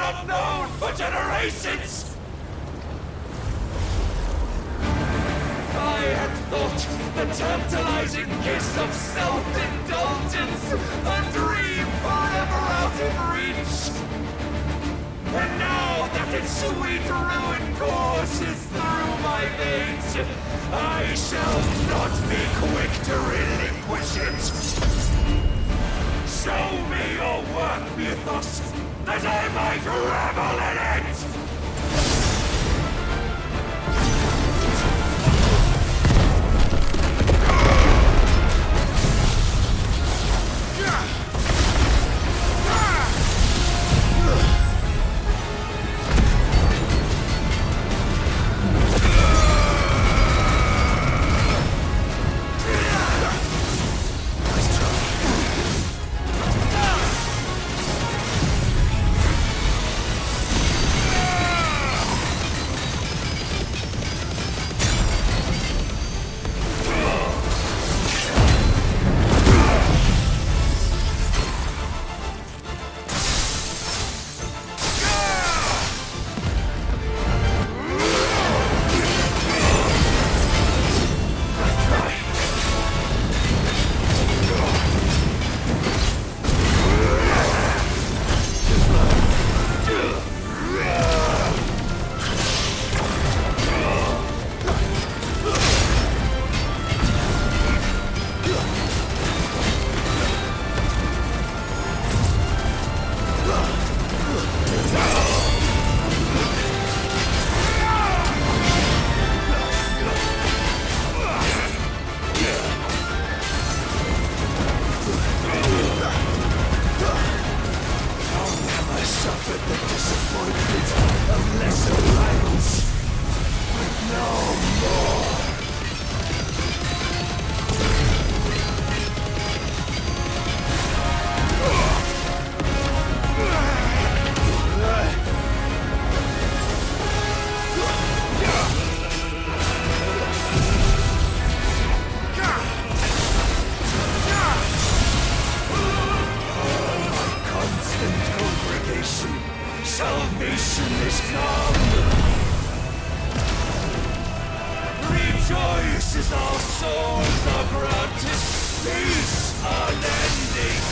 unknown for generations! I had thought the tantalizing kiss of self-indulgence a dream forever out of reach. And now that its sweet ruin courses through my veins, I shall not be quick to relinquish it. Show me your work, Mythos, that I might revel in it! Salvation is come! Rejoice as our souls are granted peace unending!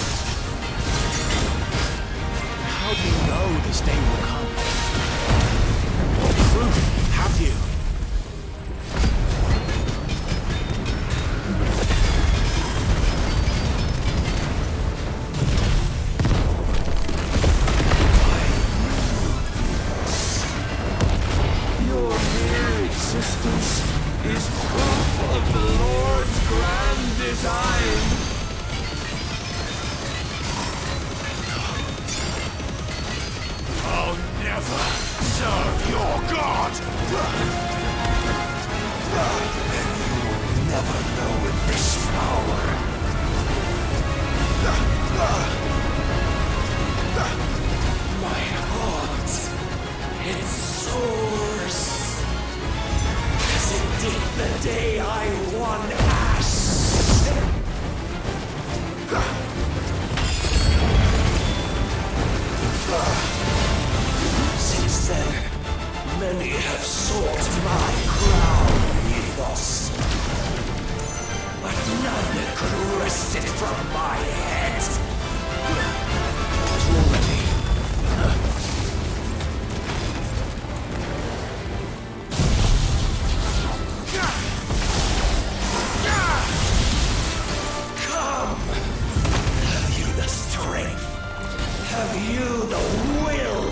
How do you know this day will come? What proof have you? Is proof of the Lord's grand design. I'll never serve your god! Then you will never know this power. My heart, it soars. It did the day I won Ash. Since then, many have sought my crown, Mythos. But none could wrest it from my head. Truly. Have you the will?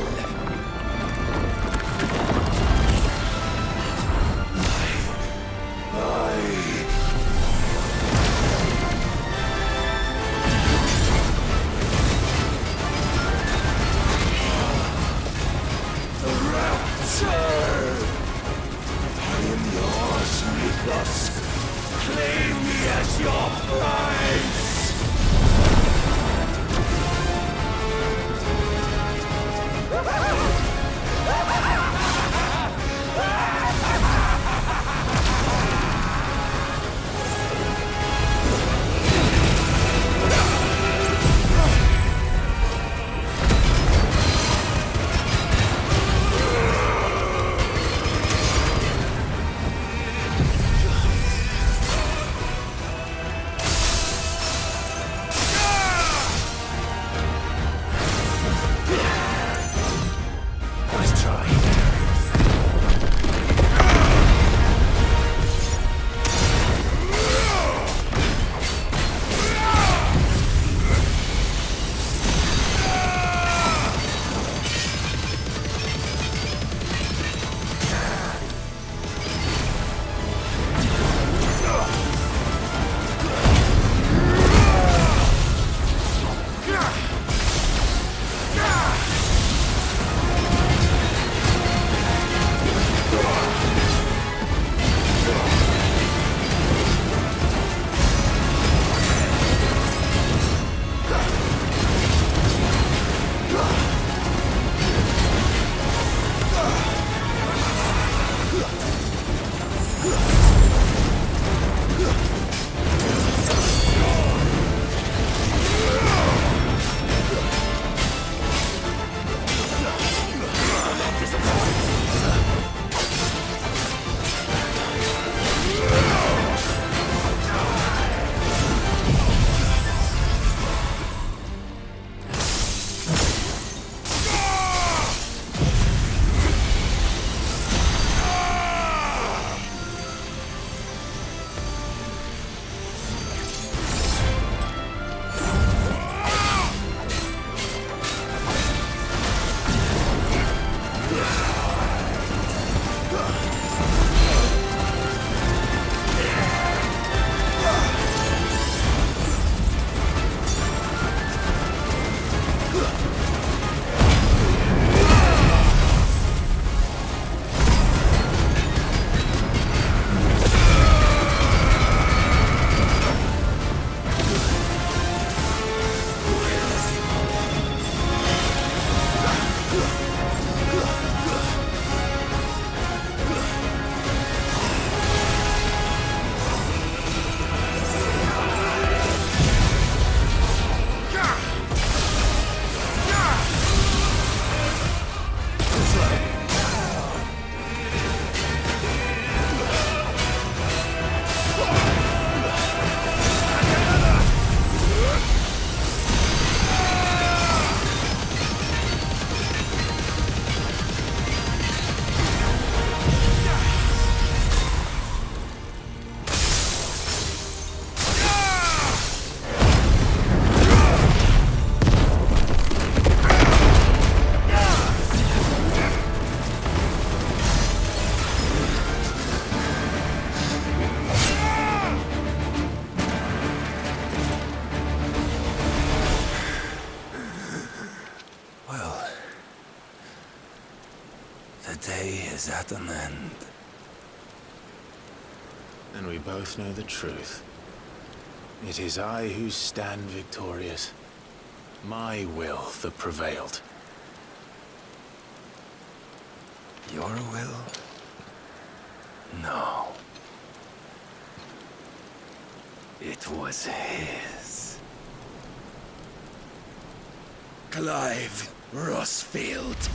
The day is at an end. And we both know the truth. It is I who stand victorious. My will that prevailed. Your will? No. It was his. Clive Rossfield.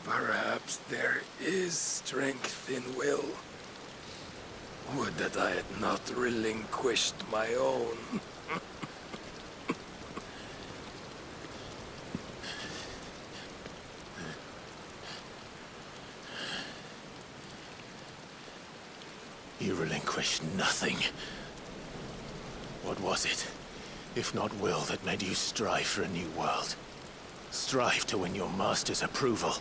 Perhaps there is strength in will. Would that I had not relinquished my own. You relinquished nothing. What was it, if not will, that made you strive for a new world? Strive to win your master's approval?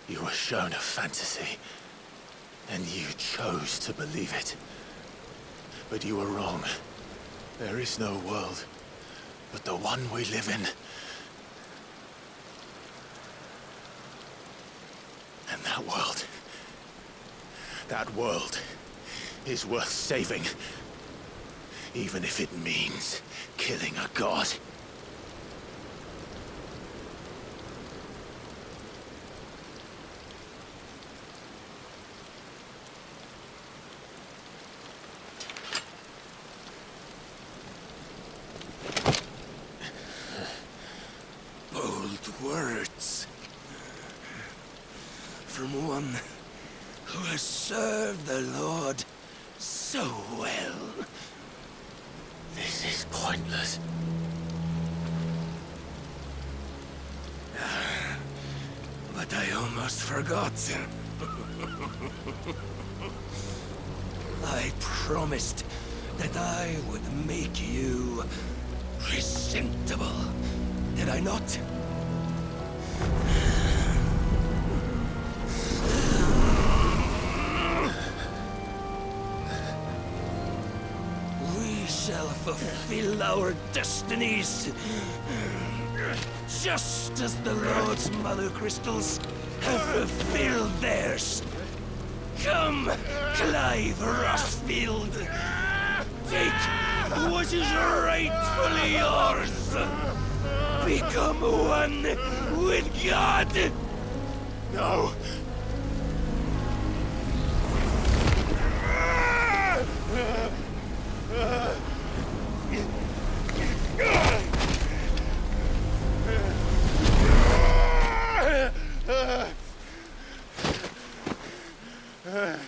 You were shown a fantasy, and you chose to believe it. But you were wrong. There is no world, but the one we live in. And that world is worth saving, even if it means killing a god. Bold words. From one who has served the Lord so well. This is pointless. But I almost forgot. I promised that I would make you presentable. Did I not? We shall fulfill our destinies, just as the Lord's Mother Crystals have fulfilled theirs. Come, Clive Rossfield. Take what is rightfully yours. Become one with God. No. At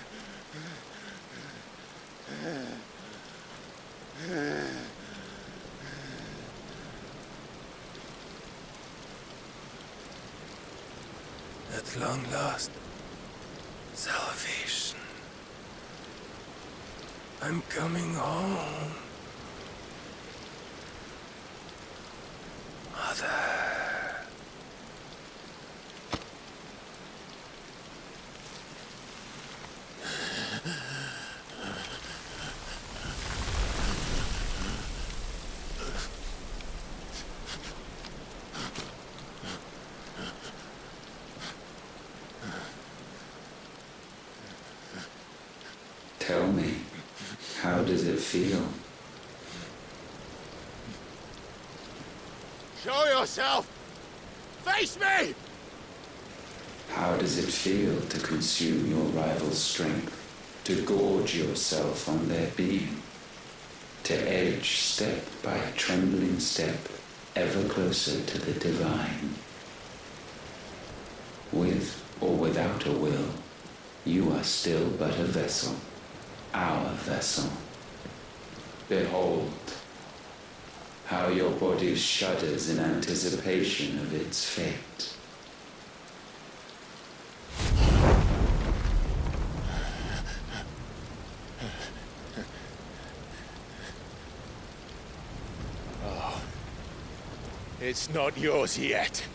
long last, salvation. I'm coming home. Mother. Tell me, how does it feel? Show yourself! Face me! How does it feel to consume your rival's strength, to gorge yourself on their being, to edge step by trembling step ever closer to the divine? With or without a will, you are still but a vessel, our vessel. Behold, how your body shudders in anticipation of its fate. It's not yours yet.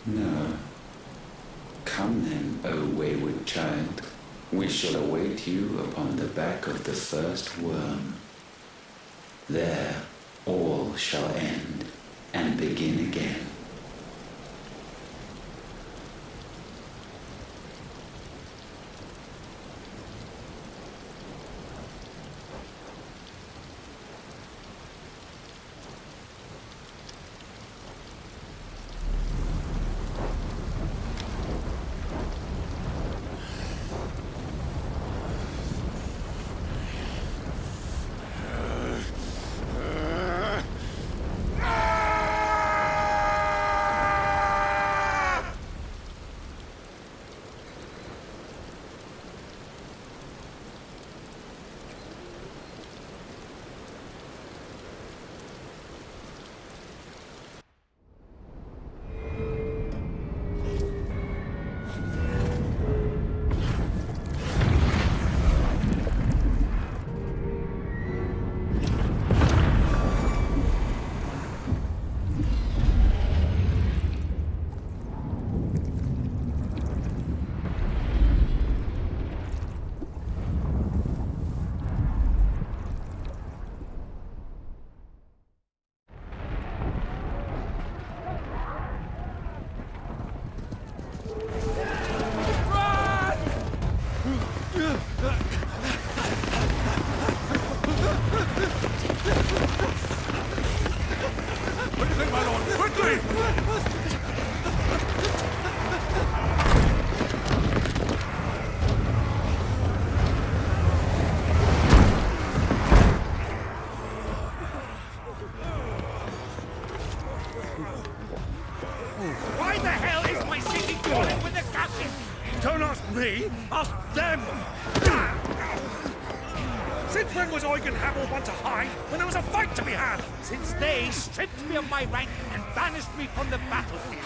No. Come then, O wayward child. We shall await you upon the back of the first worm. There all shall end and begin again. Why the hell is my city falling with the captain? Don't ask me, ask them! Since when was Eugen Hamel one to hide when there was a fight to be had? Since they stripped me of my rank and banished me from the battlefield.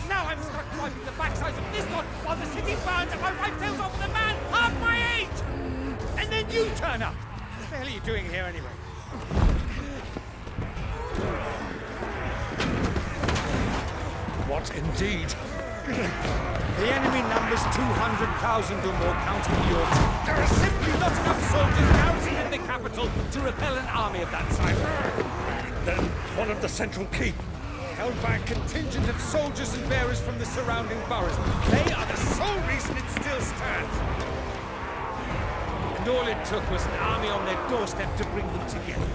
Now I'm stuck wiping the backsides of this lot while the city burns and my wife tails off with a man half my age! And then you turn up! What the hell are you doing here anyway? What indeed? The enemy numbers 200,000 or more, counting yours. There are simply not enough soldiers garrisoned in the capital to repel an army of that size. Then one of the central keep. Held by a contingent of soldiers and bearers from the surrounding boroughs. They are the sole reason it still stands. And all it took was an army on their doorstep to bring them together.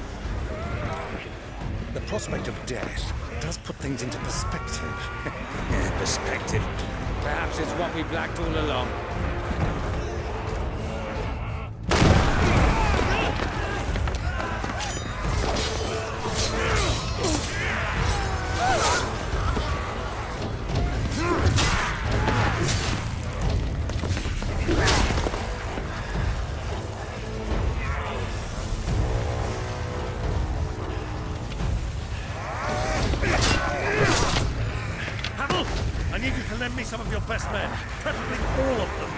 The prospect of death does put things into perspective. Yeah, perspective. Perhaps it's what we've lacked all along. battling all of them.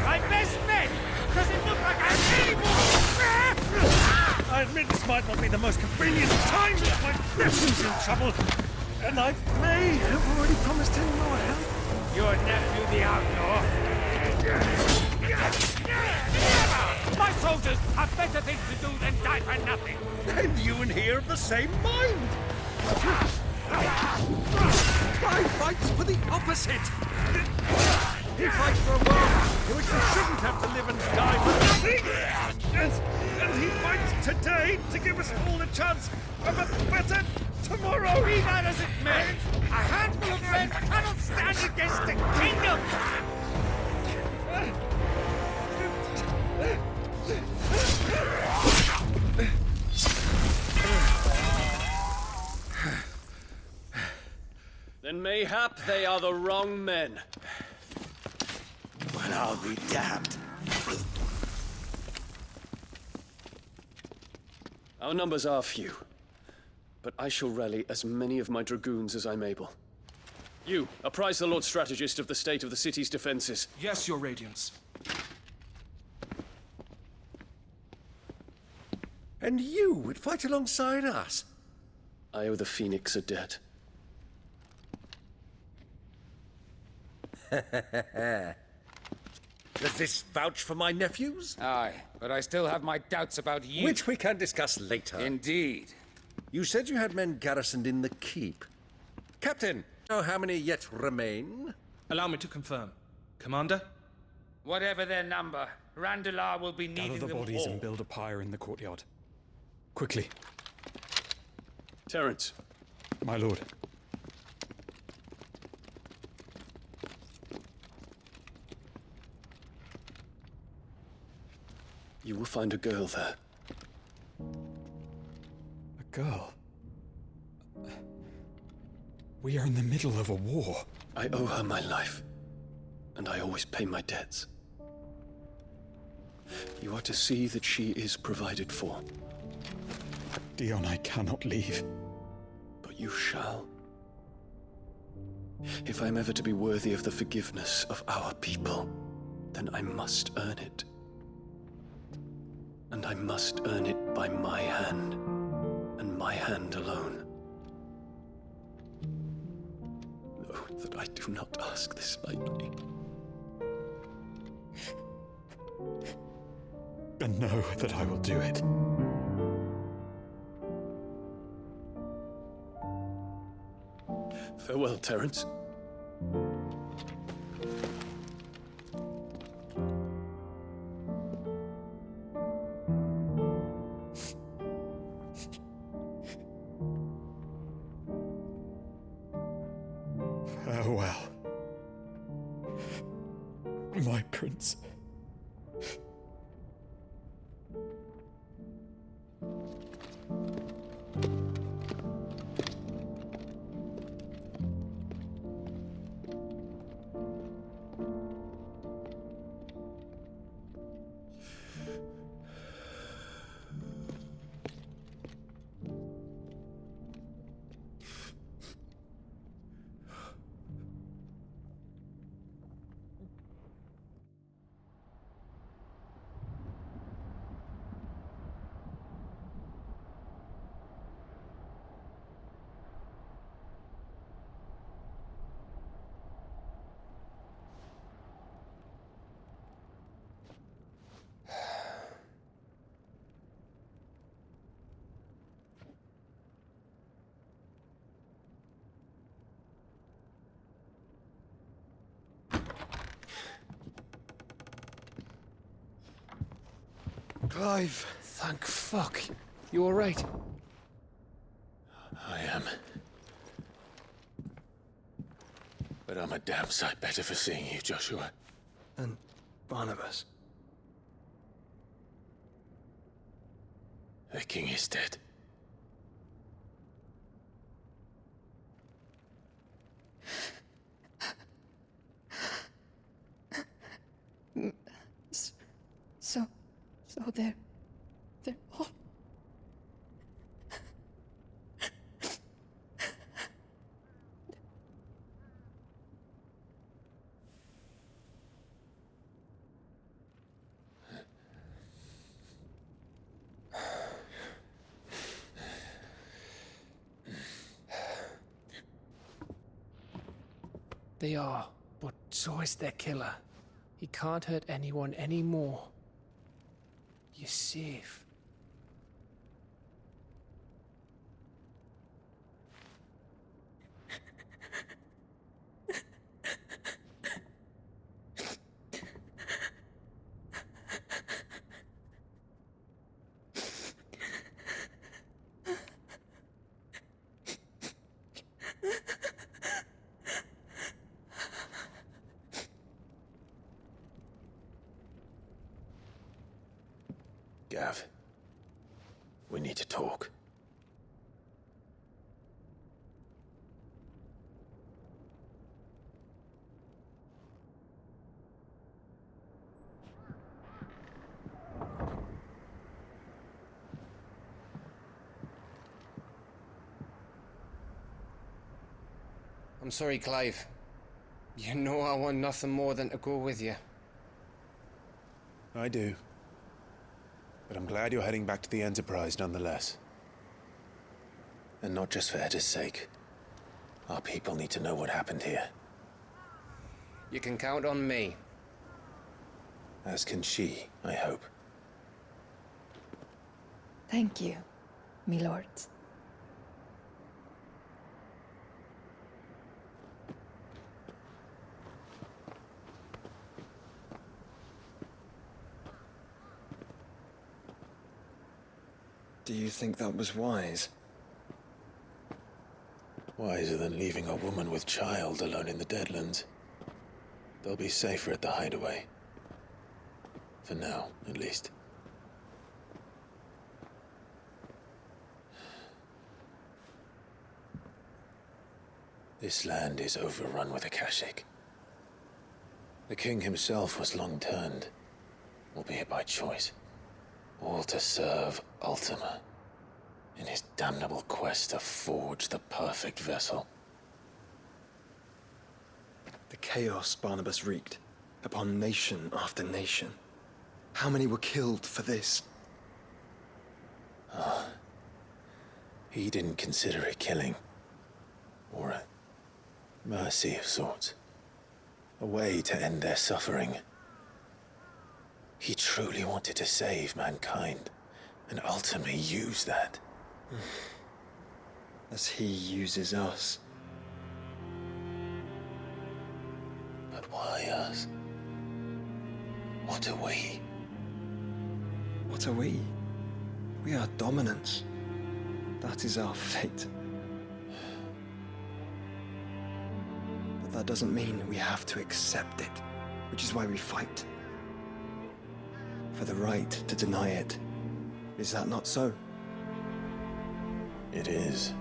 My best men! Does it look like I'm anymore? I admit this might not be the most convenient time, but my nephew's in trouble, and I may have already promised him more help. Your nephew, the outlaw? Never! My soldiers have better things to do than die for nothing! And you and he are of the same mind! Clive fights for the opposite! He fights for a world in which we shouldn't have to live and die for nothing! And he fights today to give us all a chance of a better tomorrow! Be that as it may, a handful of men cannot stand against a kingdom! Then mayhap they are the wrong men. Well, I'll be damned. Our numbers are few, but I shall rally as many of my dragoons as I'm able. You, apprise the Lord Strategist of the state of the city's defenses. Yes, Your Radiance. And you would fight alongside us? I owe the Phoenix a debt. Does this vouch for my nephews? Aye, but I still have my doubts about you. Which we can discuss later. Indeed. You said you had men garrisoned in the keep. Captain, know how many yet remain? Allow me to confirm. Commander? Whatever their number, Randalar will be Gather needing the them bodies all. and build a pyre in the courtyard. Quickly, Terence, my lord. you will find a girl there. A girl. We are in the middle of a war. I owe her my life, and I always pay my debts. You are to see that she is provided for, Dion, I cannot leave. but you shall. If I'm ever to be worthy of the forgiveness of our people, then I must earn it. And I must earn it by my hand, and my hand alone. Know that I do not ask this lightly. And know that I will do it. Farewell, Terence. Farewell, my prince. Clive, thank fuck. You alright? I am. But I'm a damn sight better for seeing you, Joshua. And Barnabas. The king is dead. So they're all... they are, but so is their killer. He can't hurt anyone anymore. You're safe. Gav, we need to talk. I'm sorry, Clive. You know I want nothing more than to go with you. I do. But I'm glad you're heading back to the Enterprise nonetheless. And not just for Edda's sake. Our people need to know what happened here. You can count on me. As can she, I hope. Thank you, me lords. Do you think that was wise? Wiser than leaving a woman with child alone in the Deadlands. They'll be safer at the hideaway. For now, at least. This land is overrun with Akashic. The king himself was long turned, albeit by choice, all to serve Ultima in his damnable quest to forge the perfect vessel. The chaos Barnabas wreaked upon nation after nation. How many were killed for this? He didn't consider it killing, or a mercy of sorts. A way to end their suffering. He truly wanted to save mankind, and ultimately used that. As he uses us. But why us? What are we? What are we? We are dominance. That is our fate. But that doesn't mean we have to accept it, which is why we fight. For the right to deny it. Is that not so? It is.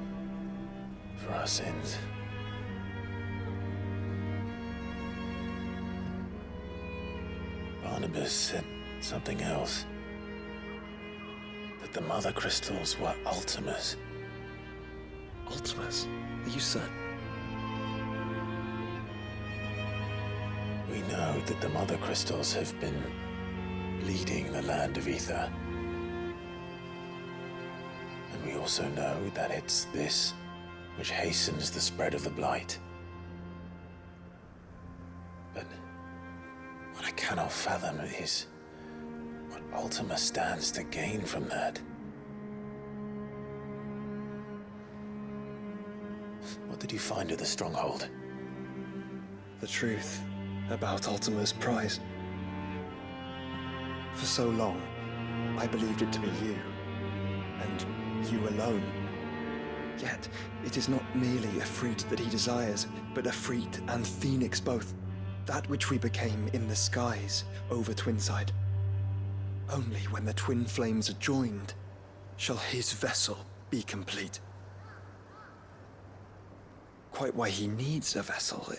For our sins. Barnabas said something else. That the Mother Crystals were Ultimas. Ultimas? Are you certain? We know that the Mother Crystals have been leading the land of Ether. And we also know that it's this which hastens the spread of the Blight. But what I cannot fathom is what Ultima stands to gain from that. What did you find at the Stronghold? The truth about Ultima's prize. For so long, I believed it to be you, and you alone. Yet, it is not merely a fruit that he desires, but a fruit and phoenix both. That which we became in the skies over Twinside. Only when the twin flames are joined shall his vessel be complete. Quite why he needs a vessel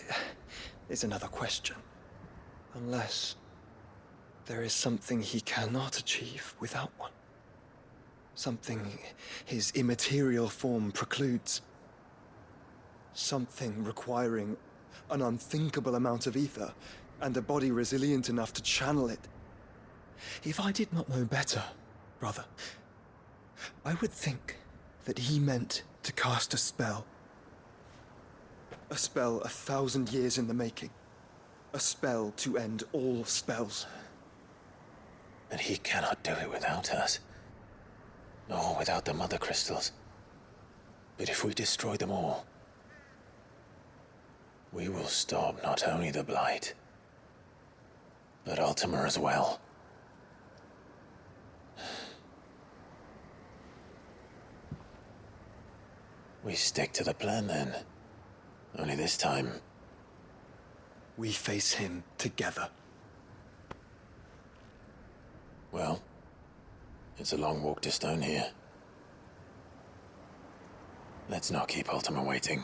is another question. Unless there is something he cannot achieve without one. Something his immaterial form precludes. Something requiring an unthinkable amount of ether and a body resilient enough to channel it. If I did not know better, brother, I would think that he meant to cast a spell. A spell 1,000 years in the making. A spell to end all spells. And he cannot do it without us. Nor without the Mother Crystals. But if we destroy them all, we will stop not only the Blight, but Ultima as well. We stick to the plan then. Only this time, we face him together. Well, it's a long walk to Stone here. Let's not keep Ultima waiting.